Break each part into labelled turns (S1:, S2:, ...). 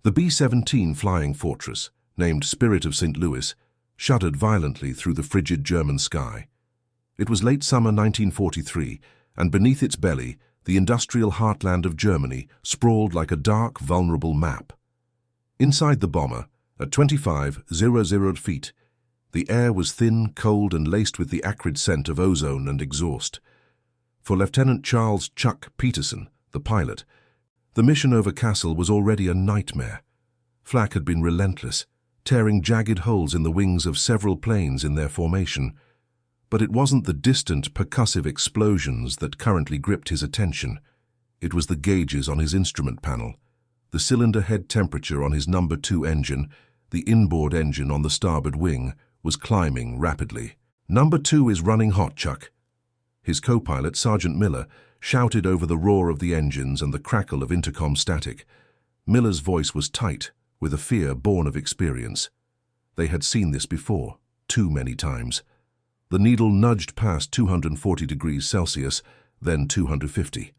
S1: The B-17 flying fortress, named Spirit of St. Louis, shuddered violently through the frigid German sky. It was late summer 1943, and beneath its belly, the industrial heartland of Germany sprawled like a dark, vulnerable map. Inside the bomber, at 25,000 feet, the air was thin, cold, and laced with the acrid scent of ozone and exhaust. For Lieutenant Charles "Chuck" Peterson, the pilot, the mission over Kassel was already a nightmare. Flak had been relentless, tearing jagged holes in the wings of several planes in their formation. But it wasn't the distant, percussive explosions that currently gripped his attention. It was the gauges on his instrument panel, the cylinder head temperature on his No. 2 engine, the inboard engine on the starboard wing, was climbing rapidly. "No. 2 is running hot, Chuck." His co-pilot, Sergeant Miller, shouted over the roar of the engines and the crackle of intercom static. Miller's voice was tight, with a fear born of experience. They had seen this before, too many times. The needle nudged past 240 degrees Celsius, then 250.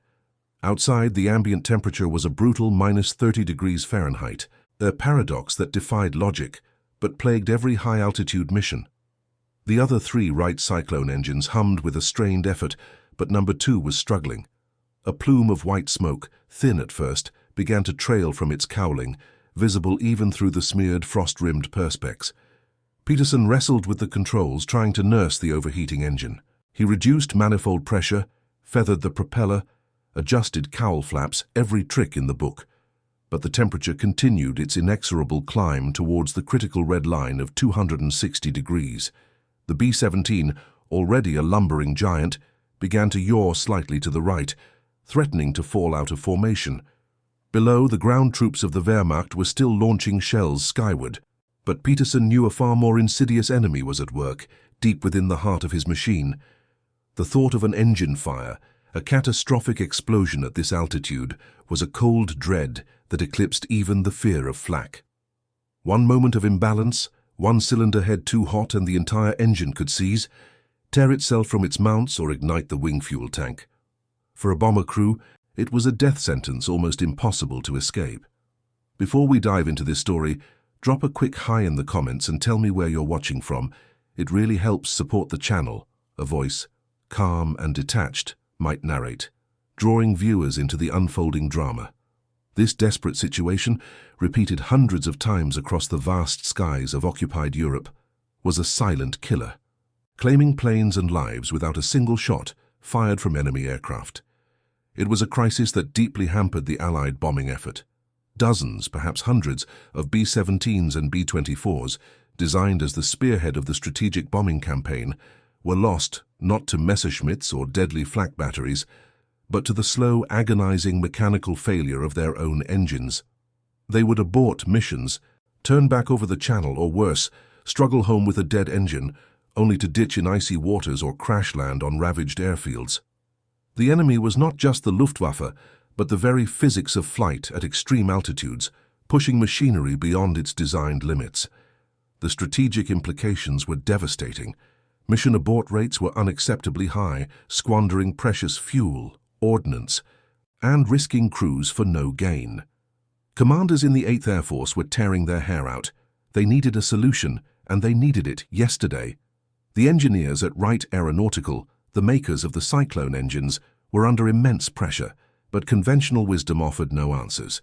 S1: Outside, the ambient temperature was a brutal -30 degrees Fahrenheit, a paradox that defied logic, but plagued every high-altitude mission. The other three Wright Cyclone engines hummed with a strained effort, but No. 2 was struggling. A plume of white smoke, thin at first, began to trail from its cowling, visible even through the smeared, frost-rimmed perspex. Peterson wrestled with the controls, trying to nurse the overheating engine. He reduced manifold pressure, feathered the propeller, adjusted cowl flaps, every trick in the book. But the temperature continued its inexorable climb towards the critical red line of 260 degrees. The B-17, already a lumbering giant, began to yaw slightly to the right, threatening to fall out of formation. Below, the ground troops of the Wehrmacht were still launching shells skyward. But Peterson knew a far more insidious enemy was at work, deep within the heart of his machine. The thought of an engine fire, a catastrophic explosion at this altitude, was a cold dread that eclipsed even the fear of flak. One moment of imbalance, one cylinder head too hot and the entire engine could seize, tear itself from its mounts or ignite the wing fuel tank. For a bomber crew, it was a death sentence almost impossible to escape. Before we dive into this story, drop a quick hi in the comments and tell me where you're watching from. It really helps support the channel. A voice, calm and detached, might narrate, drawing viewers into the unfolding drama. This desperate situation, repeated hundreds of times across the vast skies of occupied Europe, was a silent killer, claiming planes and lives without a single shot fired from enemy aircraft. It was a crisis that deeply hampered the Allied bombing effort. Dozens, perhaps hundreds, of B-17s and B-24s, designed as the spearhead of the strategic bombing campaign, were lost not to Messerschmitts or deadly flak batteries, but to the slow, agonizing mechanical failure of their own engines. They would abort missions, turn back over the channel, or worse, struggle home with a dead engine, only to ditch in icy waters or crash land on ravaged airfields. The enemy was not just the Luftwaffe, but the very physics of flight at extreme altitudes, pushing machinery beyond its designed limits. The strategic implications were devastating. Mission abort rates were unacceptably high, squandering precious fuel, ordnance, and risking crews for no gain. Commanders in the 8th Air Force were tearing their hair out. They needed a solution, and they needed it yesterday. The engineers at Wright Aeronautical, the makers of the Cyclone engines, were under immense pressure, but conventional wisdom offered no answers.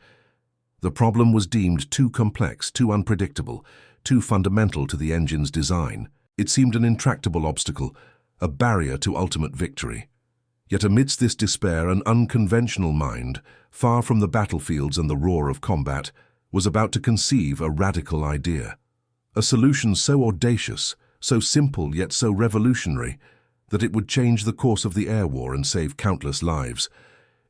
S1: The problem was deemed too complex, too unpredictable, too fundamental to the engine's design. It seemed an intractable obstacle, a barrier to ultimate victory. Yet amidst this despair, an unconventional mind, far from the battlefields and the roar of combat, was about to conceive a radical idea. A solution so audacious, so simple yet so revolutionary, that it would change the course of the air war and save countless lives.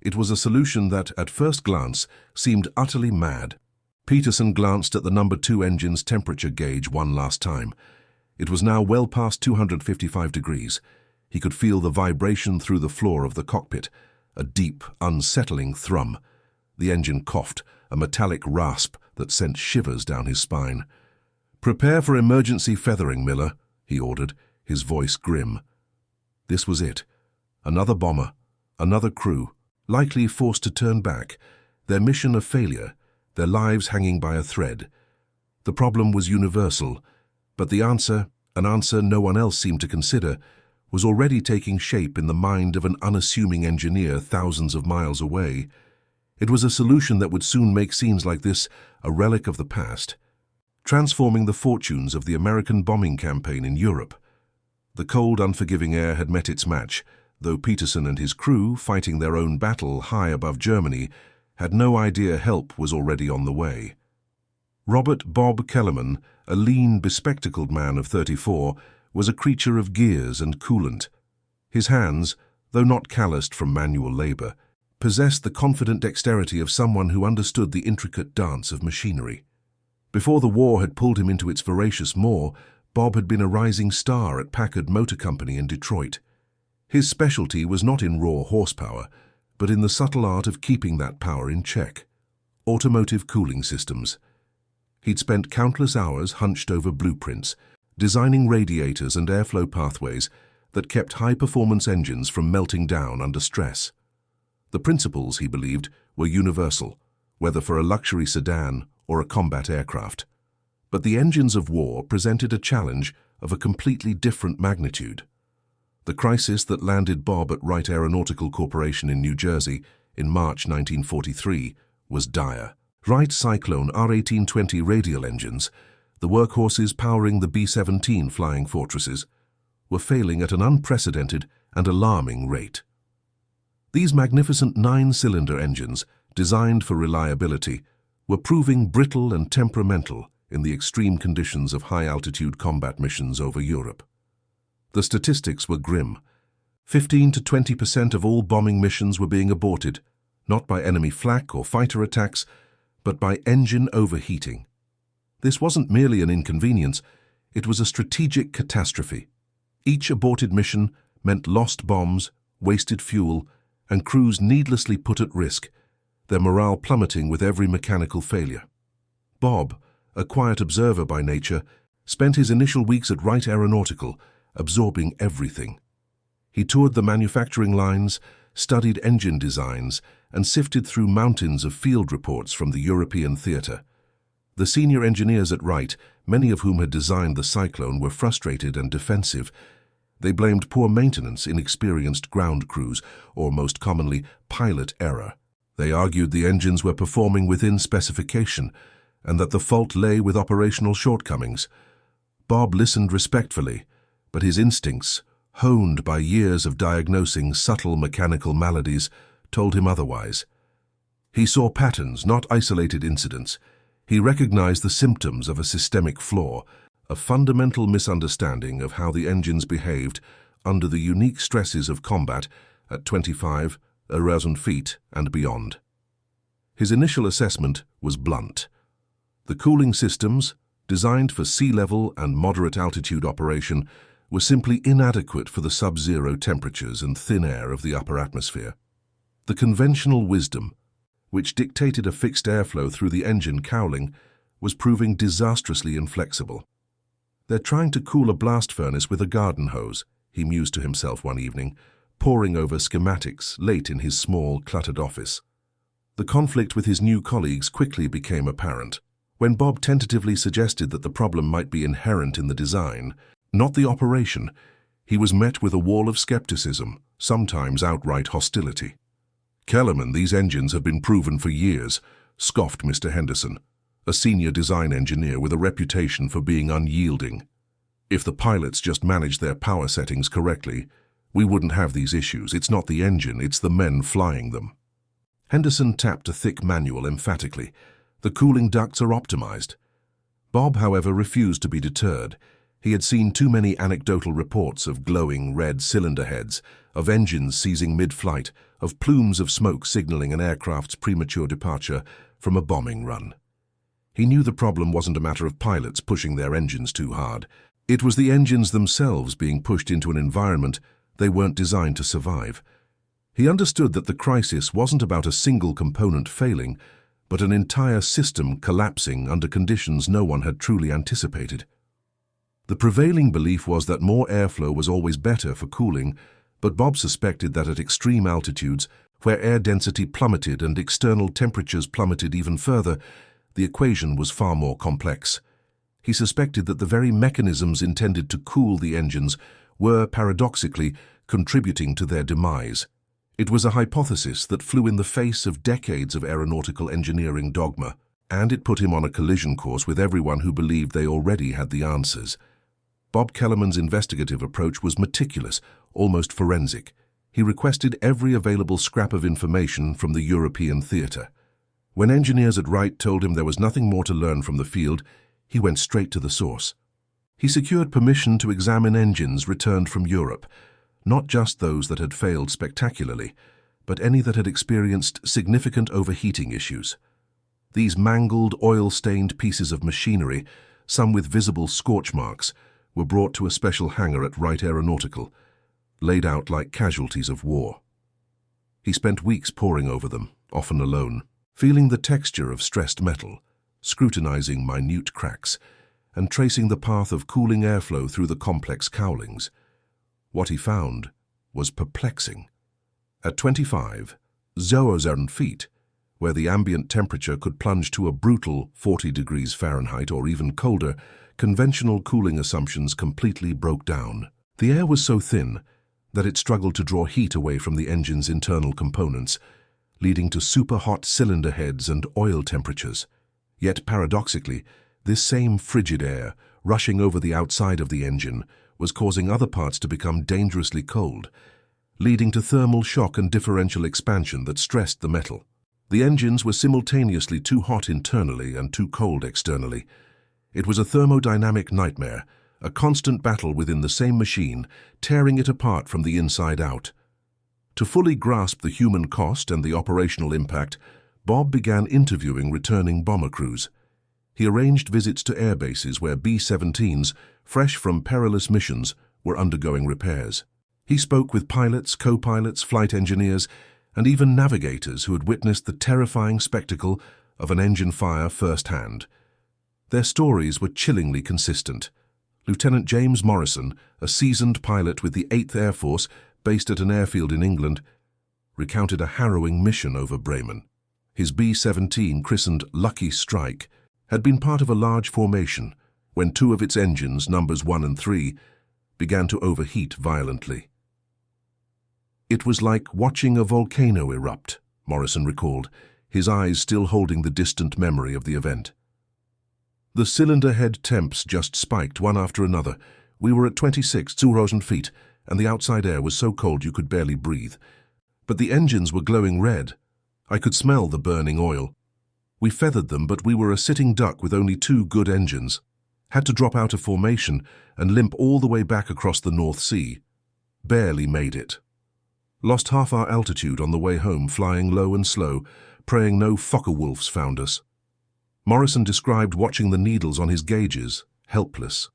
S1: It was a solution that, at first glance, seemed utterly mad. Peterson glanced at the No. 2 engine's temperature gauge one last time. It was now well past 255 degrees. He could feel the vibration through the floor of the cockpit, a deep, unsettling thrum. The engine coughed, a metallic rasp that sent shivers down his spine. "Prepare for emergency feathering, Miller," he ordered, his voice grim. This was it. Another bomber, another crew, likely forced to turn back, their mission a failure, their lives hanging by a thread. The problem was universal, but the answer, an answer no one else seemed to consider, was already taking shape in the mind of an unassuming engineer thousands of miles away. It was a solution that would soon make scenes like this a relic of the past, transforming the fortunes of the American bombing campaign in Europe. The cold, unforgiving air had met its match, though Peterson and his crew, fighting their own battle high above Germany, had no idea help was already on the way. Robert Bob Kellerman, a lean, bespectacled man of 34, was a creature of gears and coolant. His hands, though not calloused from manual labor, possessed the confident dexterity of someone who understood the intricate dance of machinery. Before the war had pulled him into its voracious maw, Bob had been a rising star at Packard Motor Company in Detroit. His specialty was not in raw horsepower, but in the subtle art of keeping that power in check. Automotive cooling systems. He'd spent countless hours hunched over blueprints, designing radiators and airflow pathways that kept high-performance engines from melting down under stress. The principles, he believed, were universal, whether for a luxury sedan or a combat aircraft. But the engines of war presented a challenge of a completely different magnitude. The crisis that landed Bob at Wright Aeronautical Corporation in New Jersey in March 1943 was dire. Wright Cyclone R-1820 radial engines, the workhorses powering the B-17 flying fortresses, were failing at an unprecedented and alarming rate. These magnificent 9-cylinder engines, designed for reliability, were proving brittle and temperamental in the extreme conditions of high-altitude combat missions over Europe. The statistics were grim. 15 to 20% of all bombing missions were being aborted, not by enemy flak or fighter attacks, but by engine overheating. This wasn't merely an inconvenience, it was a strategic catastrophe. Each aborted mission meant lost bombs, wasted fuel, and crews needlessly put at risk, their morale plummeting with every mechanical failure. Bob, a quiet observer by nature, spent his initial weeks at Wright Aeronautical, absorbing everything. He toured the manufacturing lines, studied engine designs, and sifted through mountains of field reports from the European theater. The senior engineers at Wright, many of whom had designed the Cyclone, were frustrated and defensive. They blamed poor maintenance, inexperienced ground crews, or most commonly, pilot error. They argued the engines were performing within specification, and that the fault lay with operational shortcomings. Bob listened respectfully, but his instincts, honed by years of diagnosing subtle mechanical maladies, told him otherwise. He saw patterns, not isolated incidents. He recognized the symptoms of a systemic flaw, a fundamental misunderstanding of how the engines behaved under the unique stresses of combat at 25,000 feet and beyond. His initial assessment was blunt. The cooling systems, designed for sea-level and moderate altitude operation, were simply inadequate for the sub-zero temperatures and thin air of the upper atmosphere. The conventional wisdom, which dictated a fixed airflow through the engine cowling, was proving disastrously inflexible. "They're trying to cool a blast furnace with a garden hose," he mused to himself one evening, poring over schematics late in his small, cluttered office. The conflict with his new colleagues quickly became apparent. When Bob tentatively suggested that the problem might be inherent in the design, not the operation, he was met with a wall of skepticism, sometimes outright hostility. "Kellerman, these engines have been proven for years," scoffed Mr. Henderson, a senior design engineer with a reputation for being unyielding. "If the pilots just managed their power settings correctly, we wouldn't have these issues. It's not the engine, it's the men flying them." Henderson tapped a thick manual emphatically. "The cooling ducts are optimized." Bob, however, refused to be deterred. He had seen too many anecdotal reports of glowing red cylinder heads, of engines seizing mid-flight, of plumes of smoke signaling an aircraft's premature departure from a bombing run. He knew the problem wasn't a matter of pilots pushing their engines too hard. It was the engines themselves being pushed into an environment they weren't designed to survive. He understood that the crisis wasn't about a single component failing, but an entire system collapsing under conditions no one had truly anticipated. The prevailing belief was that more airflow was always better for cooling, but Bob suspected that at extreme altitudes, Where air density plummeted and external temperatures plummeted even further, the equation was far more complex. He suspected that the very mechanisms intended to cool the engines were, paradoxically, contributing to their demise. It was a hypothesis that flew in the face of decades of aeronautical engineering dogma, and it put him on a collision course with everyone who believed they already had the answers. Bob Kellerman's investigative approach was meticulous, almost forensic. He requested every available scrap of information from the European theatre. When engineers at Wright told him there was nothing more to learn from the field, he went straight to the source. He secured permission to examine engines returned from Europe, not just those that had failed spectacularly, but any that had experienced significant overheating issues. These mangled, oil-stained pieces of machinery, some with visible scorch marks, were brought to a special hangar at Wright Aeronautical, laid out like casualties of war. He spent weeks poring over them, often alone, feeling the texture of stressed metal, scrutinizing minute cracks, and tracing the path of cooling airflow through the complex cowlings. What he found was perplexing. At 25,000 feet, where the ambient temperature could plunge to a brutal 40 degrees Fahrenheit or even colder, conventional cooling assumptions completely broke down. The air was so thin that it struggled to draw heat away from the engine's internal components, leading to super-hot cylinder heads and oil temperatures. Yet paradoxically, this same frigid air, rushing over the outside of the engine, was causing other parts to become dangerously cold, leading to thermal shock and differential expansion that stressed the metal. The engines were simultaneously too hot internally and too cold externally. It was a thermodynamic nightmare, a constant battle within the same machine, tearing it apart from the inside out. To fully grasp the human cost and the operational impact, Bob began interviewing returning bomber crews. He arranged visits to air bases where B-17s, fresh from perilous missions, were undergoing repairs. He spoke with pilots, co-pilots, flight engineers, and even navigators who had witnessed the terrifying spectacle of an engine fire firsthand. Their stories were chillingly consistent. Lieutenant James Morrison, a seasoned pilot with the 8th Air Force based at an airfield in England, recounted a harrowing mission over Bremen. His B-17, christened Lucky Strike, had been part of a large formation when two of its engines, numbers 1 and 3, began to overheat violently. It was like watching a volcano erupt, Morrison recalled, his eyes still holding the distant memory of the event. The cylinder head temps just spiked one after another. We were at 26,000 feet, and the outside air was so cold you could barely breathe. But the engines were glowing red. I could smell the burning oil. We feathered them, but we were a sitting duck with only 2 good engines. Had to drop out of formation and limp all the way back across the North Sea. Barely made it. Lost half our altitude on the way home, flying low and slow, praying no Fokker-Wulfs found us. Morrison described watching the needles on his gauges, helpless.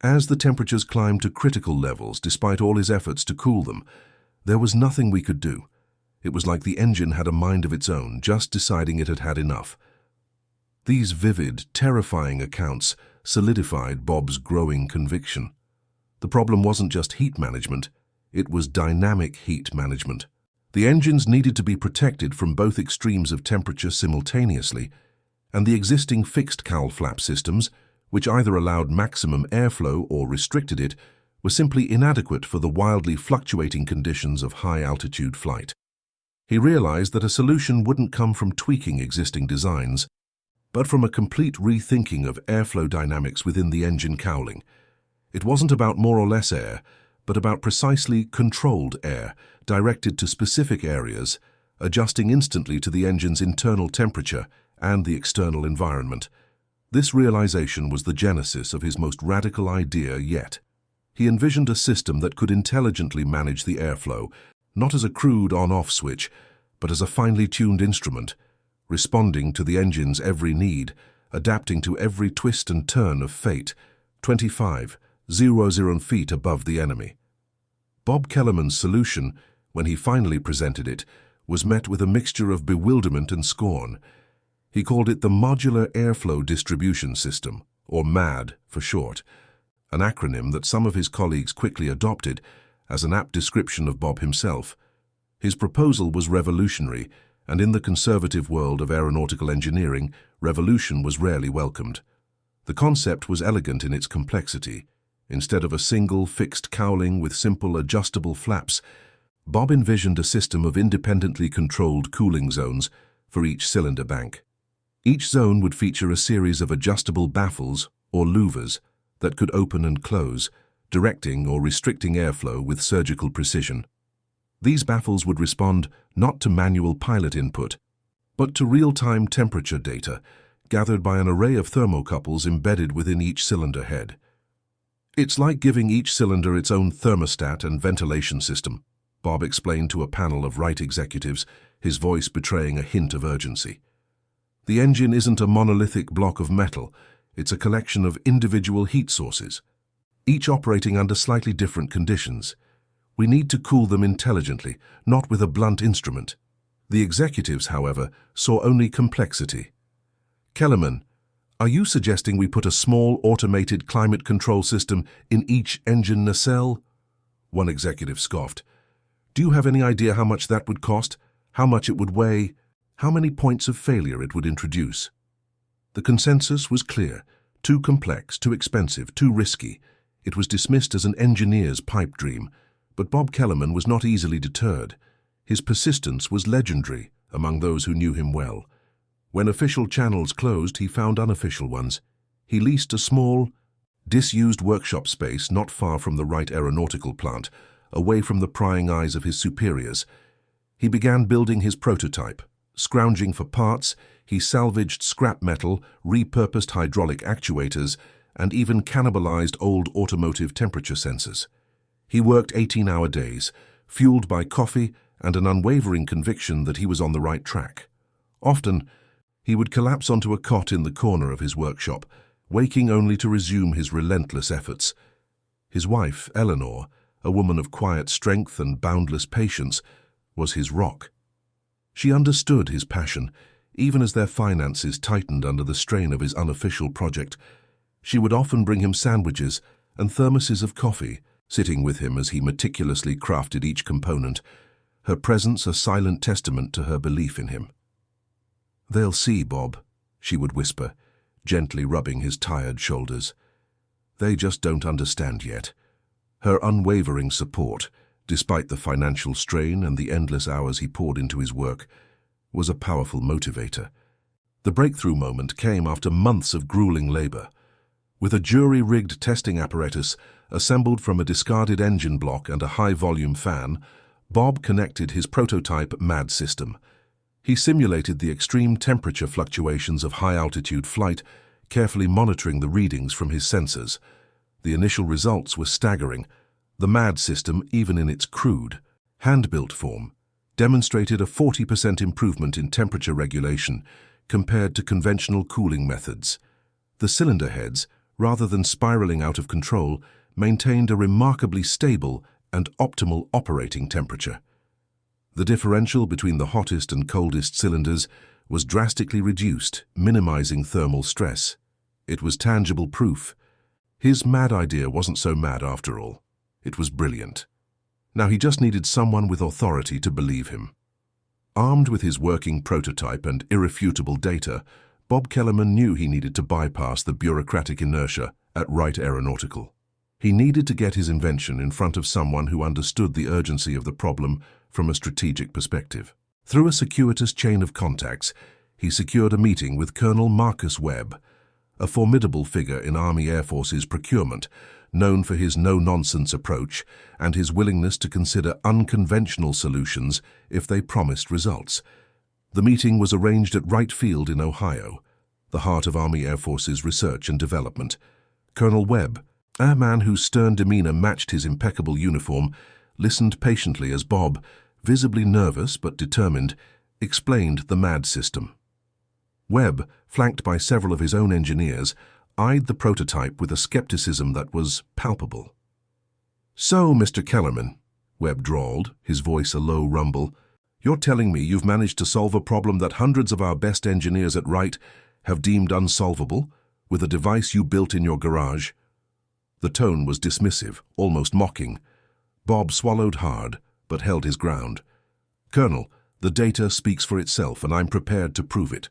S1: As the temperatures climbed to critical levels, despite all his efforts to cool them, there was nothing we could do. It was like the engine had a mind of its own, just deciding it had had enough. These vivid, terrifying accounts solidified Bob's growing conviction. The problem wasn't just heat management, it was dynamic heat management. The engines needed to be protected from both extremes of temperature simultaneously, and the existing fixed cowl flap systems, which either allowed maximum airflow or restricted it, were simply inadequate for the wildly fluctuating conditions of high-altitude flight. He realized that a solution wouldn't come from tweaking existing designs, but from a complete rethinking of airflow dynamics within the engine cowling. It wasn't about more or less air, but about precisely controlled air, directed to specific areas, adjusting instantly to the engine's internal temperature and the external environment. This realization was the genesis of his most radical idea yet. He envisioned a system that could intelligently manage the airflow, not as a crude on-off switch, but as a finely tuned instrument, responding to the engine's every need, adapting to every twist and turn of fate, 25,000 feet above the enemy. Bob Kellerman's solution, when he finally presented it, was met with a mixture of bewilderment and scorn. He called it the Modular Airflow Distribution System, or MAD for short, an acronym that some of his colleagues quickly adopted as an apt description of Bob himself. His proposal was revolutionary, and in the conservative world of aeronautical engineering, revolution was rarely welcomed. The concept was elegant in its complexity. Instead of a single, fixed cowling with simple, adjustable flaps, Bob envisioned a system of independently controlled cooling zones for each cylinder bank. Each zone would feature a series of adjustable baffles, or louvers, that could open and close, directing or restricting airflow with surgical precision. These baffles would respond not to manual pilot input, but to real-time temperature data gathered by an array of thermocouples embedded within each cylinder head. "It's like giving each cylinder its own thermostat and ventilation system," Bob explained to a panel of Wright executives, his voice betraying a hint of urgency. "The engine isn't a monolithic block of metal, it's a collection of individual heat sources, each operating under slightly different conditions. We need to cool them intelligently, not with a blunt instrument." The executives, however, saw only complexity. "Kellerman, are you suggesting we put a small automated climate control system in each engine nacelle?" One executive scoffed. "Do you have any idea how much that would cost? How much it would weigh? How many points of failure it would introduce?" The consensus was clear. Too complex, too expensive, too risky. It was dismissed as an engineer's pipe dream. But Bob Kellerman was not easily deterred. His persistence was legendary among those who knew him well. When official channels closed, he found unofficial ones. He leased a small, disused workshop space not far from the Wright aeronautical plant, away from the prying eyes of his superiors. He began building his prototype. Scrounging for parts, he salvaged scrap metal, repurposed hydraulic actuators, and even cannibalized old automotive temperature sensors. He worked 18-hour days, fueled by coffee and an unwavering conviction that he was on the right track. Often, he would collapse onto a cot in the corner of his workshop, waking only to resume his relentless efforts. His wife, Eleanor, a woman of quiet strength and boundless patience, was his rock. She understood his passion, even as their finances tightened under the strain of his unofficial project. She would often bring him sandwiches and thermoses of coffee, sitting with him as he meticulously crafted each component, her presence a silent testament to her belief in him. "They'll see, Bob," she would whisper, gently rubbing his tired shoulders. "They just don't understand yet." Her unwavering support, despite the financial strain and the endless hours he poured into his work, was a powerful motivator. The breakthrough moment came after months of grueling labor. With a jury-rigged testing apparatus assembled from a discarded engine block and a high-volume fan, Bob connected his prototype MAD system. He simulated the extreme temperature fluctuations of high-altitude flight, carefully monitoring the readings from his sensors. The initial results were staggering. The MAD system, even in its crude, hand-built form, demonstrated a 40% improvement in temperature regulation compared to conventional cooling methods. The cylinder heads, rather than spiraling out of control, maintained a remarkably stable and optimal operating temperature. The differential between the hottest and coldest cylinders was drastically reduced, minimizing thermal stress. It was tangible proof. His mad idea wasn't so mad after all. It was brilliant. Now he just needed someone with authority to believe him. Armed with his working prototype and irrefutable data, Bob Kellerman knew he needed to bypass the bureaucratic inertia at Wright Aeronautical. He needed to get his invention in front of someone who understood the urgency of the problem from a strategic perspective. Through a circuitous chain of contacts, he secured a meeting with Colonel Marcus Webb, a formidable figure in Army Air Force's procurement, known for his no-nonsense approach and his willingness to consider unconventional solutions if they promised results. The meeting was arranged at Wright Field in Ohio, the heart of Army Air Force's research and development. Colonel Webb, a man whose stern demeanor matched his impeccable uniform, listened patiently as Bob, visibly nervous but determined, explained the MAD system. Webb, flanked by several of his own engineers, eyed the prototype with a skepticism that was palpable. "So, Mr. Kellerman," Webb drawled, his voice a low rumble, "you're telling me you've managed to solve a problem that hundreds of our best engineers at Wright have deemed unsolvable, with a device you built in your garage?" The tone was dismissive, almost mocking. Bob swallowed hard, but held his ground. Colonel, the data speaks for itself and I'm prepared to prove it.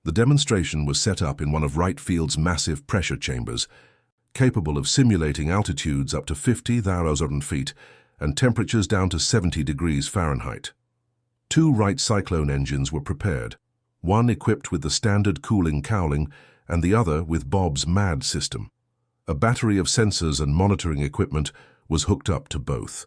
S1: The demonstration was set up in one of Wright Field's massive pressure chambers, capable of simulating altitudes up to 50,000 feet and temperatures down to 70 degrees Fahrenheit. 2 Wright Cyclone engines were prepared, one equipped with the standard cooling cowling and the other with Bob's MAD system. A battery of sensors and monitoring equipment was hooked up to both.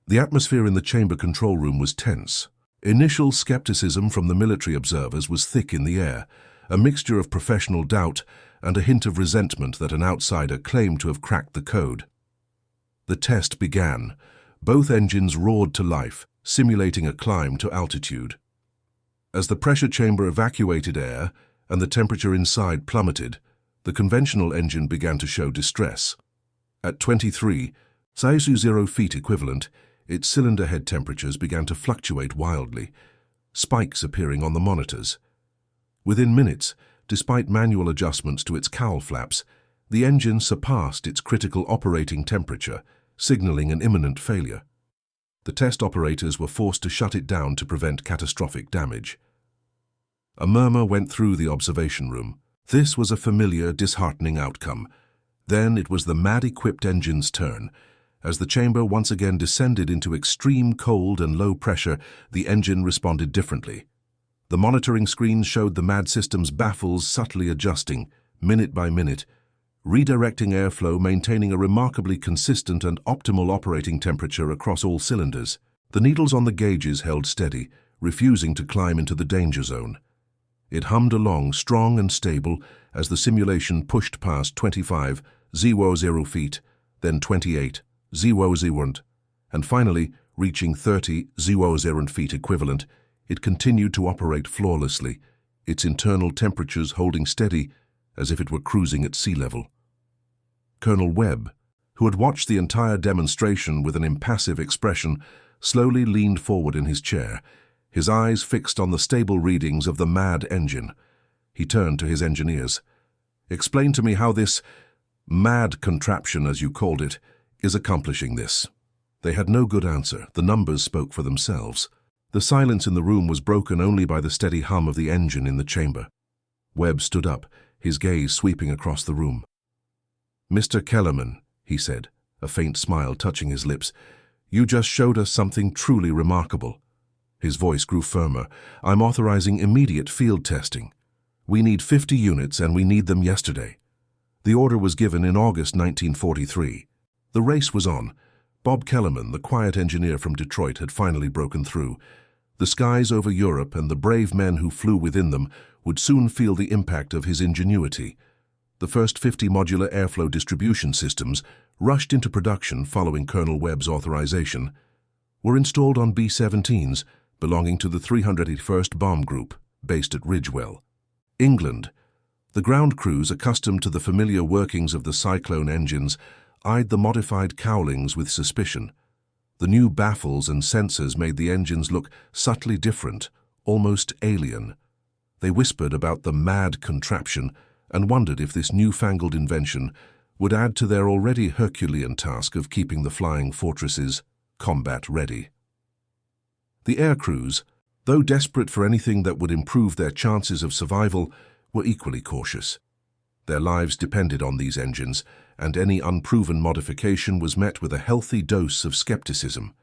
S1: The atmosphere in the chamber control room was tense. Initial skepticism from the military observers was thick in the air, a mixture of professional doubt and a hint of resentment that an outsider claimed to have cracked the code. The test began. Both engines roared to life, simulating a climb to altitude. As the pressure chamber evacuated air and the temperature inside plummeted, the conventional engine began to show distress. At 23,000 feet equivalent, its cylinder head temperatures began to fluctuate wildly, spikes appearing on the monitors. Within minutes, despite manual adjustments to its cowl flaps, the engine surpassed its critical operating temperature, signaling an imminent failure. The test operators were forced to shut it down to prevent catastrophic damage. A murmur went through the observation room. This was a familiar, disheartening outcome. Then it was the MAD-equipped engine's turn. As the chamber once again descended into extreme cold and low pressure, the engine responded differently. The monitoring screens showed the MAD system's baffles subtly adjusting, minute by minute, redirecting airflow, maintaining a remarkably consistent and optimal operating temperature across all cylinders. The needles on the gauges held steady, refusing to climb into the danger zone. It hummed along, strong and stable, as the simulation pushed past 25,000 feet, then 28,000, and finally, reaching 30,000 feet equivalent, it continued to operate flawlessly, its internal temperatures holding steady as if it were cruising at sea level. Colonel Webb, who had watched the entire demonstration with an impassive expression, slowly leaned forward in his chair, his eyes fixed on the stable readings of the MAD engine. He turned to his engineers. "Explain to me how this MAD contraption, as you called it, is accomplishing this." They had no good answer. The numbers spoke for themselves. The silence in the room was broken only by the steady hum of the engine in the chamber. Webb stood up, his gaze sweeping across the room. "Mr. Kellerman," he said, a faint smile touching his lips, "you just showed us something truly remarkable." His voice grew firmer. "I'm authorizing immediate field testing. We need 50 units and we need them yesterday." The order was given in August 1943. The race was on. Bob Kellerman, the quiet engineer from Detroit, had finally broken through. The skies over Europe and the brave men who flew within them would soon feel the impact of his ingenuity. The first 50 modular airflow distribution systems, rushed into production following Colonel Webb's authorization, were installed on B-17s belonging to the 381st Bomb Group, based at Ridgewell, England. The ground crews, accustomed to the familiar workings of the Cyclone engines, eyed the modified cowlings with suspicion. The new baffles and sensors made the engines look subtly different, almost alien. They whispered about the MAD contraption and wondered if this newfangled invention would add to their already Herculean task of keeping the flying fortresses combat-ready. The air crews, though desperate for anything that would improve their chances of survival, were equally cautious. Their lives depended on these engines, and any unproven modification was met with a healthy dose of skepticism.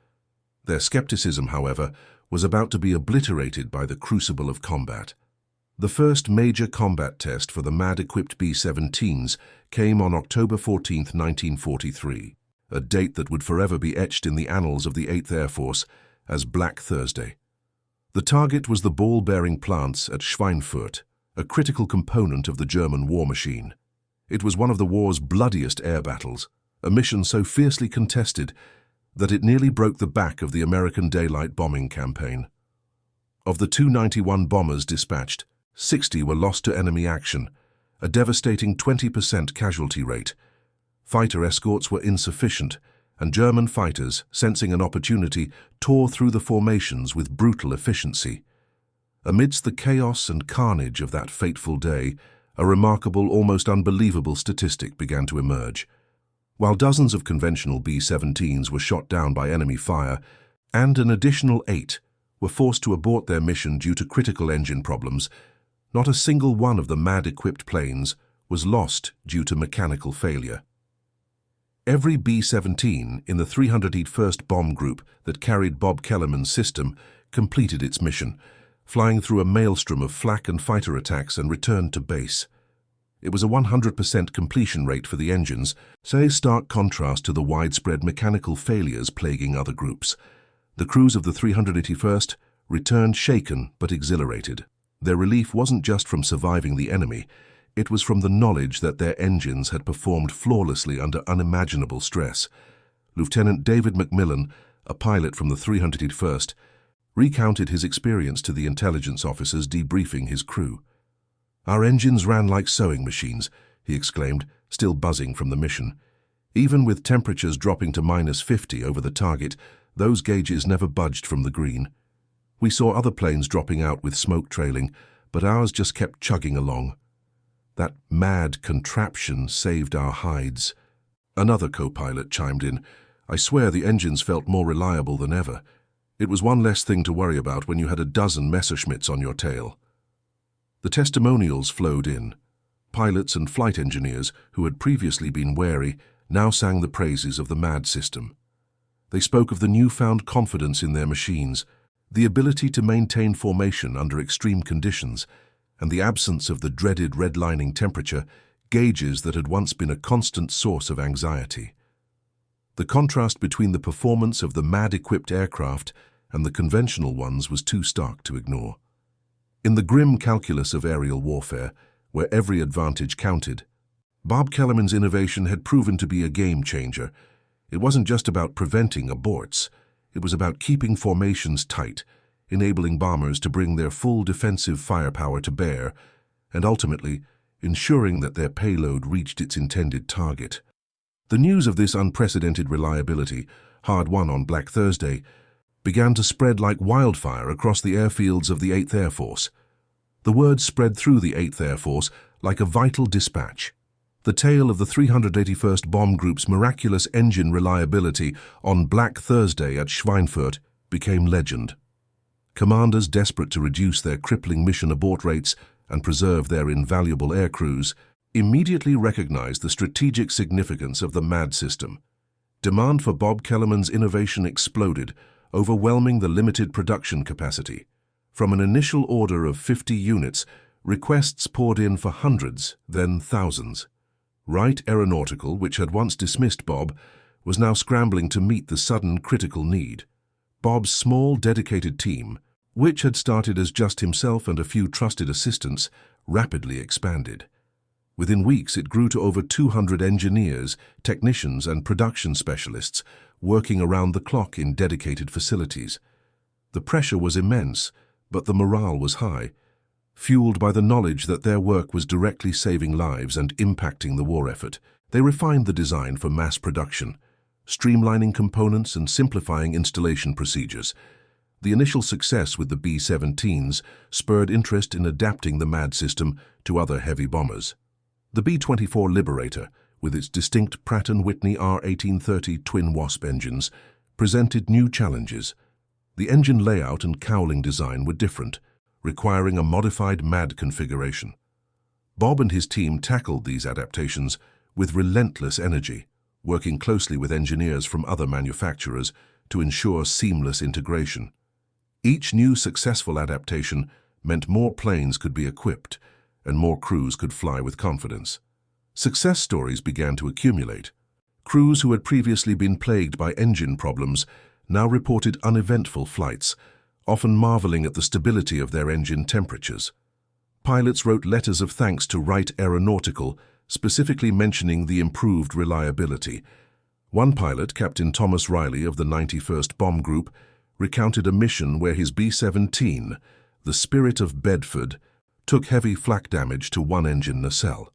S1: Their skepticism, however, was about to be obliterated by the crucible of combat. The first major combat test for the MAD-equipped B-17s came on October 14, 1943, a date that would forever be etched in the annals of the 8th Air Force as Black Thursday. The target was the ball-bearing plants at Schweinfurt, a critical component of the German war machine. It was one of the war's bloodiest air battles, a mission so fiercely contested that it nearly broke the back of the American daylight bombing campaign. Of the 291 bombers dispatched, 60 were lost to enemy action, a devastating 20% casualty rate. Fighter escorts were insufficient, and German fighters, sensing an opportunity, tore through the formations with brutal efficiency. Amidst the chaos and carnage of that fateful day, a remarkable, almost unbelievable statistic began to emerge. While dozens of conventional B-17s were shot down by enemy fire, and an additional 8 were forced to abort their mission due to critical engine problems. Not a single one of the MAD-equipped planes was lost due to mechanical failure. Every B-17 in the 301st Bomb Group that carried Bob Kellerman's system completed its mission, flying through a maelstrom of flak and fighter attacks and returned to base. It was a 100% completion rate for the engines, a stark contrast to the widespread mechanical failures plaguing other groups. The crews of the 381st returned shaken but exhilarated. Their relief wasn't just from surviving the enemy, it was from the knowledge that their engines had performed flawlessly under unimaginable stress. Lieutenant David McMillan, a pilot from the 301st, recounted his experience to the intelligence officers debriefing his crew. "Our engines ran like sewing machines," he exclaimed, still buzzing from the mission. "Even with temperatures dropping to -50 over the target, those gauges never budged from the green. We saw other planes dropping out with smoke trailing, but ours just kept chugging along. That mad contraption saved our hides." Another co-pilot chimed in, "I swear the engines felt more reliable than ever. It was one less thing to worry about when you had a dozen Messerschmitts on your tail." The testimonials flowed in. Pilots and flight engineers who had previously been wary now sang the praises of the MAD system. They spoke of the newfound confidence in their machines, the ability to maintain formation under extreme conditions, and the absence of the dreaded redlining temperature, gauges that had once been a constant source of anxiety. The contrast between the performance of the MAD-equipped aircraft and the conventional ones was too stark to ignore. In the grim calculus of aerial warfare, where every advantage counted, Bob Kellerman's innovation had proven to be a game-changer. It wasn't just about preventing aborts, it was about keeping formations tight, enabling bombers to bring their full defensive firepower to bear, and ultimately ensuring that their payload reached its intended target. The news of this unprecedented reliability, hard-won on Black Thursday, began to spread like wildfire across the airfields of the 8th Air Force. The word spread through the 8th Air Force like a vital dispatch. The tale of the 381st Bomb Group's miraculous engine reliability on Black Thursday at Schweinfurt became legend. Commanders desperate to reduce their crippling mission abort rates and preserve their invaluable air crews immediately recognized the strategic significance of the MAD system. Demand for Bob Kellerman's innovation exploded, overwhelming the limited production capacity. From an initial order of 50 units, requests poured in for hundreds, then thousands. Wright Aeronautical, which had once dismissed Bob, was now scrambling to meet the sudden critical need. Bob's small, dedicated team, which had started as just himself and a few trusted assistants, rapidly expanded. Within weeks, it grew to over 200 engineers, technicians, and production specialists working around the clock in dedicated facilities. The pressure was immense, but the morale was high, fueled by the knowledge that their work was directly saving lives and impacting the war effort. They refined the design for mass production, streamlining components and simplifying installation procedures. The initial success with the B-17s spurred interest in adapting the MAD system to other heavy bombers. The B-24 Liberator, with its distinct Pratt & Whitney R-1830 twin Wasp engines, presented new challenges. The engine layout and cowling design were different, requiring a modified MAD configuration. Bob and his team tackled these adaptations with relentless energy, working closely with engineers from other manufacturers to ensure seamless integration. Each new successful adaptation meant more planes could be equipped and more crews could fly with confidence. Success stories began to accumulate. Crews who had previously been plagued by engine problems now reported uneventful flights, often marveling at the stability of their engine temperatures. Pilots wrote letters of thanks to Wright Aeronautical, specifically mentioning the improved reliability. One pilot, Captain Thomas Riley of the 91st Bomb Group, recounted a mission where his B-17, the Spirit of Bedford, took heavy flak damage to one engine nacelle.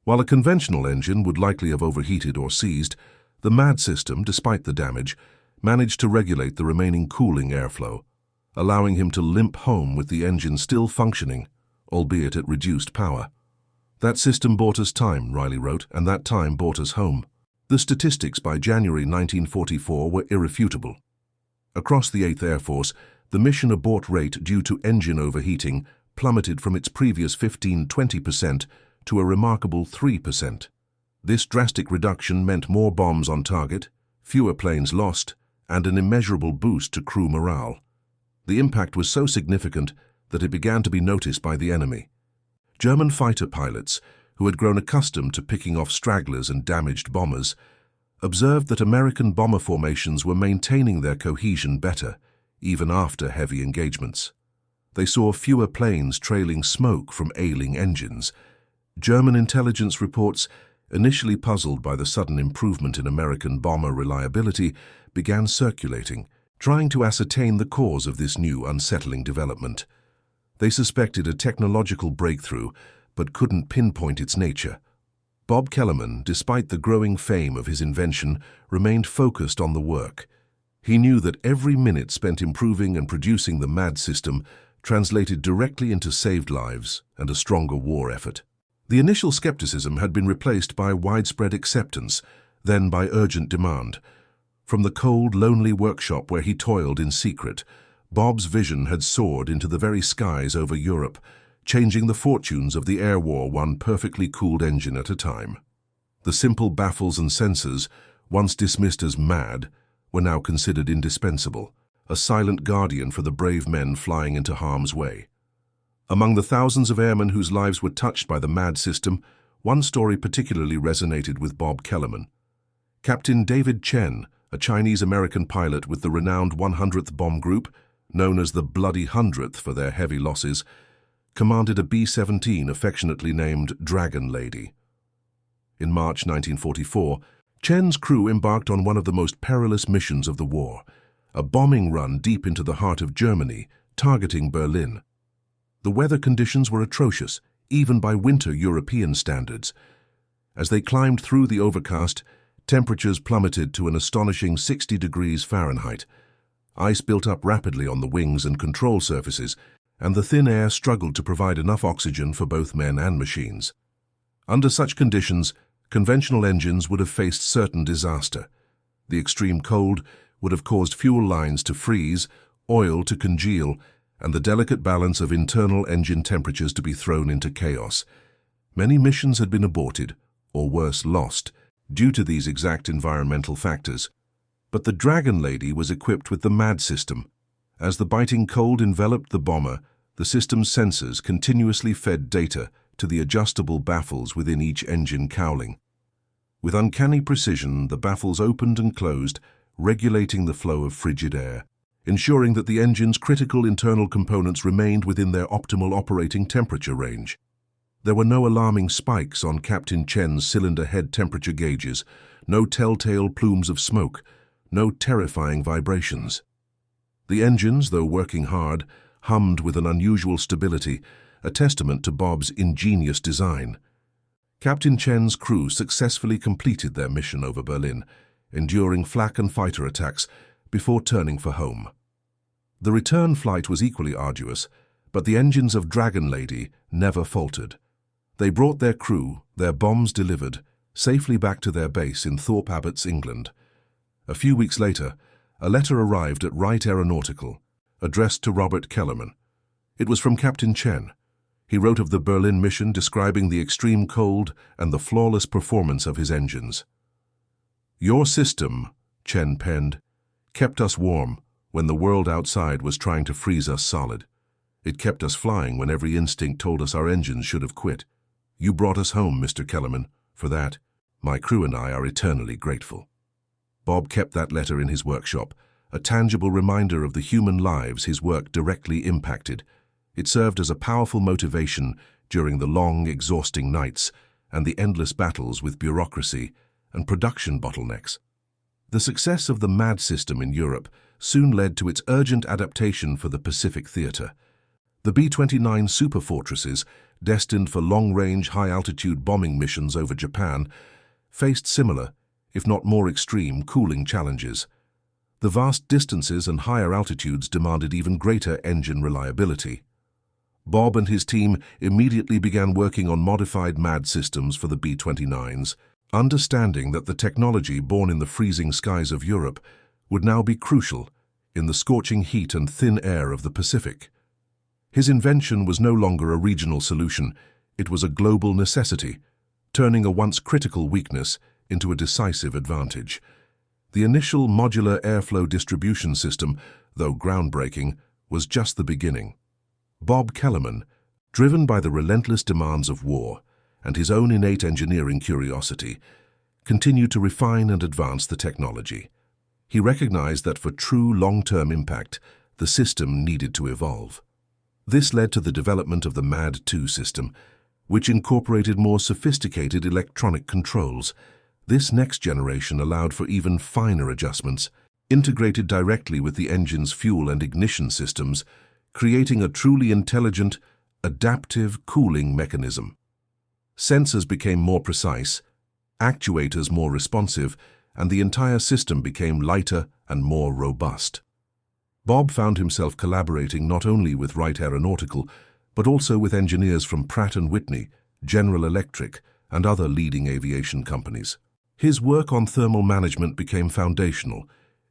S1: While a conventional engine would likely have overheated or seized, the MAD system, despite the damage, managed to regulate the remaining cooling airflow, allowing him to limp home with the engine still functioning, albeit at reduced power. "That system bought us time," Riley wrote, "and that time bought us home." The statistics by January 1944 were irrefutable. Across the 8th Air Force, the mission abort rate due to engine overheating plummeted from its previous 15–20% to a remarkable 3%. This drastic reduction meant more bombs on target, fewer planes lost, and an immeasurable boost to crew morale. The impact was so significant that it began to be noticed by the enemy. German fighter pilots, who had grown accustomed to picking off stragglers and damaged bombers, observed that American bomber formations were maintaining their cohesion better, even after heavy engagements. They saw fewer planes trailing smoke from ailing engines. German intelligence reports, initially puzzled by the sudden improvement in American bomber reliability, began circulating, trying to ascertain the cause of this new unsettling development. They suspected a technological breakthrough, but couldn't pinpoint its nature. Bob Kellerman, despite the growing fame of his invention, remained focused on the work. He knew that every minute spent improving and producing the MAD system translated directly into saved lives and a stronger war effort. The initial skepticism had been replaced by widespread acceptance, then by urgent demand. From the cold, lonely workshop where he toiled in secret, Bob's vision had soared into the very skies over Europe, changing the fortunes of the air war one perfectly cooled engine at a time. The simple baffles and sensors, once dismissed as mad, were now considered indispensable, a silent guardian for the brave men flying into harm's way. Among the thousands of airmen whose lives were touched by the MAD system, one story particularly resonated with Bob Kellerman. Captain David Chen, a Chinese-American pilot with the renowned 100th Bomb Group, known as the Bloody 100th for their heavy losses, commanded a B-17 affectionately named Dragon Lady. In March 1944, Chen's crew embarked on one of the most perilous missions of the war, a bombing run deep into the heart of Germany, targeting Berlin. The weather conditions were atrocious, even by winter European standards. As they climbed through the overcast, temperatures plummeted to an astonishing 60 degrees Fahrenheit. Ice built up rapidly on the wings and control surfaces, and the thin air struggled to provide enough oxygen for both men and machines. Under such conditions, conventional engines would have faced certain disaster. The extreme cold would have caused fuel lines to freeze, oil to congeal, and the delicate balance of internal engine temperatures to be thrown into chaos. Many missions had been aborted, or worse, lost, due to these exact environmental factors. But the Dragon Lady was equipped with the MAD system. As the biting cold enveloped the bomber, the system's sensors continuously fed data to the adjustable baffles within each engine cowling. With uncanny precision, the baffles opened and closed, regulating the flow of frigid air, ensuring that the engine's critical internal components remained within their optimal operating temperature range. There were no alarming spikes on Captain Chen's cylinder head temperature gauges, no telltale plumes of smoke, no terrifying vibrations. The engines, though working hard, hummed with an unusual stability, a testament to Bob's ingenious design. Captain Chen's crew successfully completed their mission over Berlin, enduring flak and fighter attacks before turning for home. The return flight was equally arduous, but the engines of Dragon Lady never faltered. They brought their crew, their bombs delivered, safely back to their base in Thorpe Abbotts, England. A few weeks later, a letter arrived at Wright Aeronautical, addressed to Robert Kellerman. It was from Captain Chen. He wrote of the Berlin mission, describing the extreme cold and the flawless performance of his engines. "Your system," Chen penned, "kept us warm when the world outside was trying to freeze us solid. It kept us flying when every instinct told us our engines should have quit. You brought us home, Mr. Kellerman. For that, my crew and I are eternally grateful." Bob kept that letter in his workshop, a tangible reminder of the human lives his work directly impacted. It served as a powerful motivation during the long, exhausting nights and the endless battles with bureaucracy and production bottlenecks. The success of the MAD system in Europe soon led to its urgent adaptation for the Pacific theater. The B-29 superfortresses, destined for long-range, high-altitude bombing missions over Japan, faced similar, if not more extreme, cooling challenges. The vast distances and higher altitudes demanded even greater engine reliability. Bob and his team immediately began working on modified MAD systems for the B-29s, understanding that the technology born in the freezing skies of Europe would now be crucial in the scorching heat and thin air of the Pacific. His invention was no longer a regional solution, it was a global necessity, turning a once critical weakness into a decisive advantage. The initial modular airflow distribution system, though groundbreaking, was just the beginning. Bob Kellerman, driven by the relentless demands of war and his own innate engineering curiosity, continued to refine and advance the technology. He recognized that for true long-term impact, the system needed to evolve. This led to the development of the MAD-2 system, which incorporated more sophisticated electronic controls. This next generation allowed for even finer adjustments, integrated directly with the engine's fuel and ignition systems, creating a truly intelligent, adaptive cooling mechanism. Sensors became more precise, actuators more responsive, and the entire system became lighter and more robust. Bob found himself collaborating not only with Wright Aeronautical, but also with engineers from Pratt & Whitney, General Electric, and other leading aviation companies. His work on thermal management became foundational,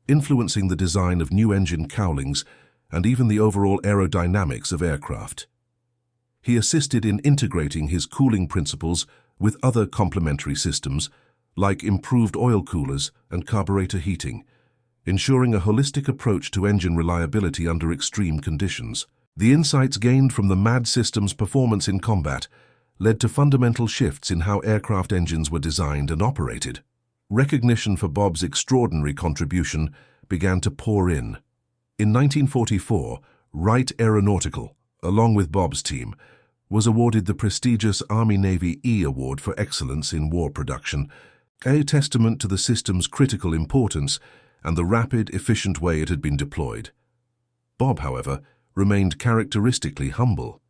S1: influencing the design of new engine cowlings and even the overall aerodynamics of aircraft. He assisted in integrating his cooling principles with other complementary systems, like improved oil coolers and carburetor heating, ensuring a holistic approach to engine reliability under extreme conditions. The insights gained from the MAD system's performance in combat led to fundamental shifts in how aircraft engines were designed and operated. Recognition for Bob's extraordinary contribution began to pour in. In 1944, Wright Aeronautical, along with Bob's team, was awarded the prestigious Army-Navy E Award for Excellence in War Production, a testament to the system's critical importance and the rapid, efficient way it had been deployed. Bob, however, remained characteristically humble.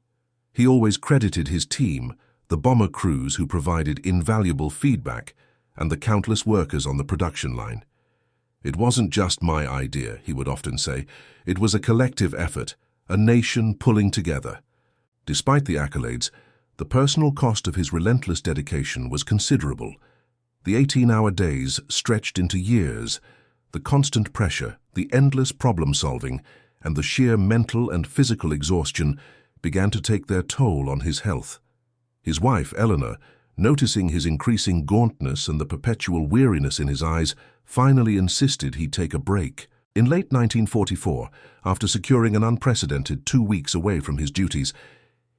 S1: He always credited his team, the bomber crews who provided invaluable feedback, and the countless workers on the production line. "It wasn't just my idea," he would often say. "It was a collective effort, a nation pulling together." Despite the accolades, the personal cost of his relentless dedication was considerable. The 18-hour days stretched into years. The constant pressure, the endless problem-solving, and the sheer mental and physical exhaustion began to take their toll on his health. His wife, Eleanor, noticing his increasing gauntness and the perpetual weariness in his eyes, finally insisted he take a break. In late 1944, after securing an unprecedented 2 weeks away from his duties,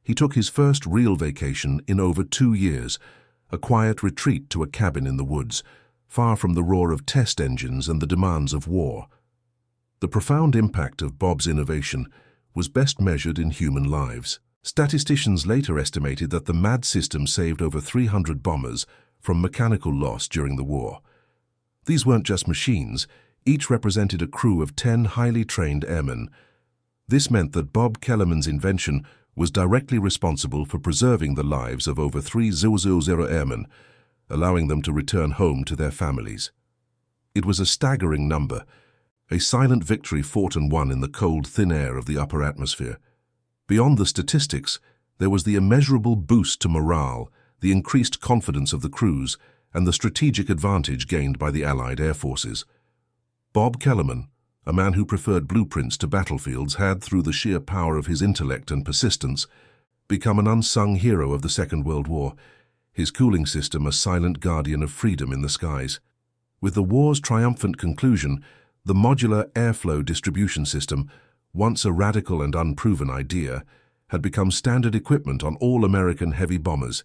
S1: he took his first real vacation in over 2 years, a quiet retreat to a cabin in the woods, far from the roar of test engines and the demands of war. The profound impact of Bob's innovation was best measured in human lives. Statisticians later estimated that the MAD system saved over 300 bombers from mechanical loss during the war. These weren't just machines, each represented a crew of 10 highly trained airmen. This meant that Bob Kellerman's invention was directly responsible for preserving the lives of over 3,000 airmen, allowing them to return home to their families. It was a staggering number, a silent victory fought and won in the cold, thin air of the upper atmosphere. Beyond the statistics, there was the immeasurable boost to morale, the increased confidence of the crews, and the strategic advantage gained by the Allied air forces. Bob Kellerman, a man who preferred blueprints to battlefields, had, through the sheer power of his intellect and persistence, become an unsung hero of the Second World War, his cooling system a silent guardian of freedom in the skies. With the war's triumphant conclusion, the modular airflow distribution system, once a radical and unproven idea, had become standard equipment on all American heavy bombers.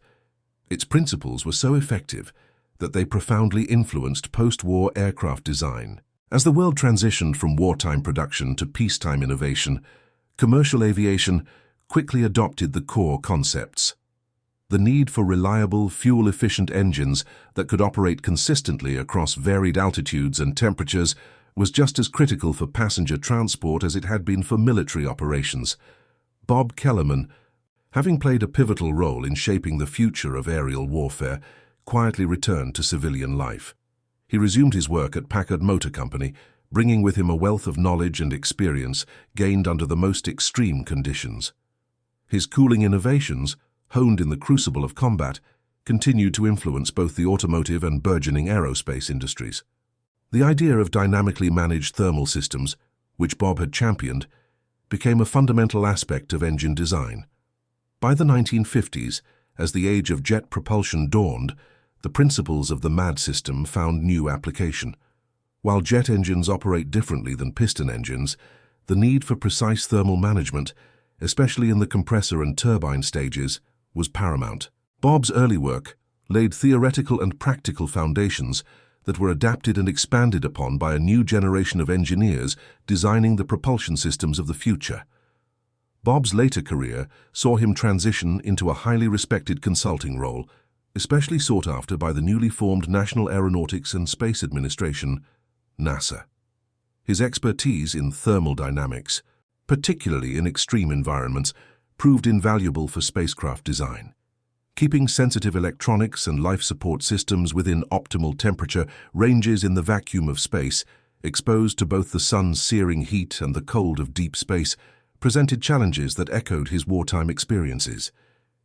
S1: Its principles were so effective that they profoundly influenced post-war aircraft design. As the world transitioned from wartime production to peacetime innovation, commercial aviation quickly adopted the core concepts. The need for reliable, fuel-efficient engines that could operate consistently across varied altitudes and temperatures was just as critical for passenger transport as it had been for military operations. Bob Kellerman, having played a pivotal role in shaping the future of aerial warfare, quietly returned to civilian life. He resumed his work at Packard Motor Company, bringing with him a wealth of knowledge and experience gained under the most extreme conditions. His cooling innovations, honed in the crucible of combat, continued to influence both the automotive and burgeoning aerospace industries. The idea of dynamically managed thermal systems, which Bob had championed, became a fundamental aspect of engine design. By the 1950s, as the age of jet propulsion dawned, the principles of the MAD system found new application. While jet engines operate differently than piston engines, the need for precise thermal management, especially in the compressor and turbine stages, was paramount. Bob's early work laid theoretical and practical foundations that were adapted and expanded upon by a new generation of engineers designing the propulsion systems of the future. Bob's later career saw him transition into a highly respected consulting role, especially sought after by the newly formed National Aeronautics and Space Administration, NASA. His expertise in thermal dynamics, particularly in extreme environments, proved invaluable for spacecraft design. Keeping sensitive electronics and life support systems within optimal temperature ranges in the vacuum of space, exposed to both the sun's searing heat and the cold of deep space, presented challenges that echoed his wartime experiences.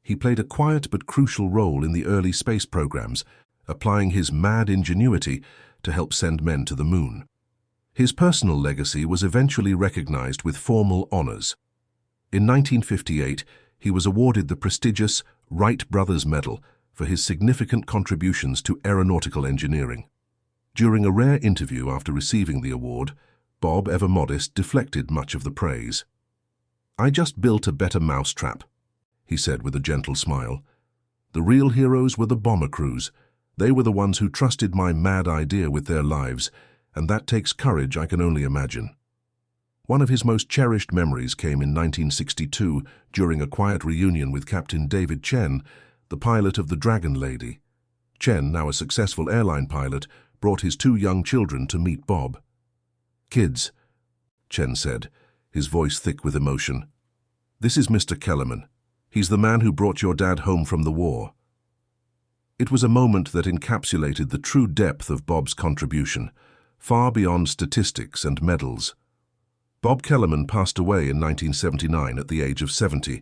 S1: He played a quiet but crucial role in the early space programs, applying his mad ingenuity to help send men to the moon. His personal legacy was eventually recognized with formal honors. In 1958, he was awarded the prestigious Wright Brothers Medal for his significant contributions to aeronautical engineering. During a rare interview after receiving the award, Bob, ever modest, deflected much of the praise. "I just built a better mousetrap," he said with a gentle smile. "The real heroes were the bomber crews. They were the ones who trusted my mad idea with their lives, and that takes courage I can only imagine." One of his most cherished memories came in 1962 during a quiet reunion with Captain David Chen, the pilot of the Dragon Lady. Chen, now a successful airline pilot, brought his 2 young children to meet Bob. "Kids," Chen said, his voice thick with emotion, "this is Mr. Kellerman. He's the man who brought your dad home from the war." It was a moment that encapsulated the true depth of Bob's contribution, far beyond statistics and medals. Bob Kellerman passed away in 1979 at the age of 70,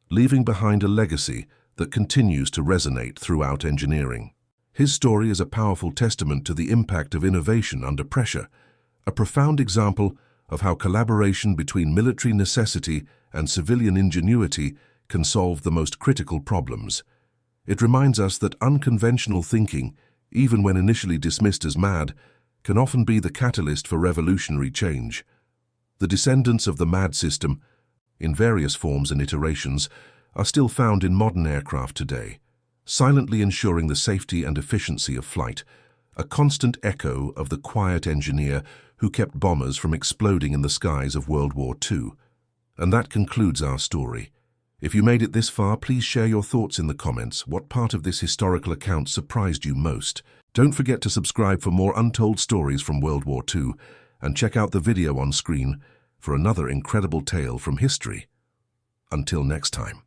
S1: leaving behind a legacy that continues to resonate throughout engineering. His story is a powerful testament to the impact of innovation under pressure, a profound example of how collaboration between military necessity and civilian ingenuity can solve the most critical problems. It reminds us that unconventional thinking, even when initially dismissed as mad, can often be the catalyst for revolutionary change. The descendants of the MAD system, in various forms and iterations, are still found in modern aircraft today, silently ensuring the safety and efficiency of flight, a constant echo of the quiet engineer who kept bombers from exploding in the skies of World War II. And that concludes our story. If you made it this far, please share your thoughts in the comments. What part of this historical account surprised you most? Don't forget to subscribe for more untold stories from World War II, and check out the video on screen for another incredible tale from history. Until next time.